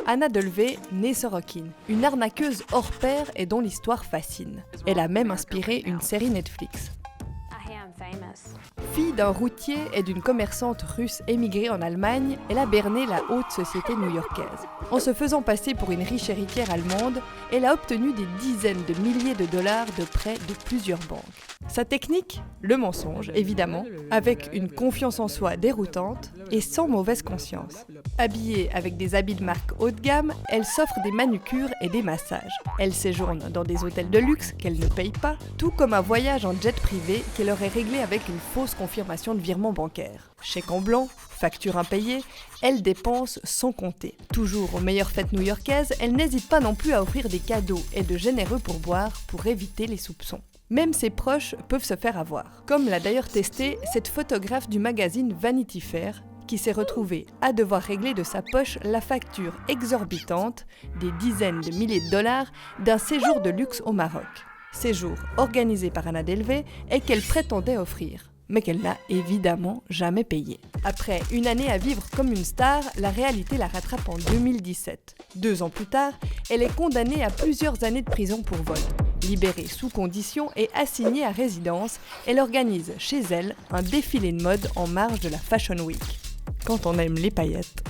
Anna Delvey, née Sorokin, une arnaqueuse hors pair et dont l'histoire fascine. Elle a même inspiré une série Netflix. Fille d'un routier et d'une commerçante russe émigrée en Allemagne, elle a berné la haute société new-yorkaise. En se faisant passer pour une riche héritière allemande, elle a obtenu des dizaines de milliers de dollars de prêts de plusieurs banques. Sa technique ? Le mensonge, évidemment, avec une confiance en soi déroutante et sans mauvaise conscience. Habillée avec des habits de marque haut de gamme, elle s'offre des manucures et des massages. Elle séjourne dans des hôtels de luxe qu'elle ne paye pas, tout comme un voyage en jet privé qu'elle aurait réglé avec une fausse confirmation de virement bancaire. Chèque en blanc, facture impayée, elle dépense sans compter. Toujours aux meilleures fêtes new-yorkaises, elle n'hésite pas non plus à offrir des cadeaux et de généreux pourboires pour éviter les soupçons. Même ses proches peuvent se faire avoir. Comme l'a d'ailleurs testé cette photographe du magazine Vanity Fair, qui s'est retrouvée à devoir régler de sa poche la facture exorbitante des dizaines de milliers de dollars d'un séjour de luxe au Maroc. Séjour organisé par Anna Delvey et qu'elle prétendait offrir, mais qu'elle n'a évidemment jamais payé. Après une année à vivre comme une star, la réalité la rattrape en 2017. 2 ans plus tard, elle est condamnée à plusieurs années de prison pour vol. Libérée sous condition et assignée à résidence, elle organise chez elle un défilé de mode en marge de la Fashion Week. Quand on aime les paillettes.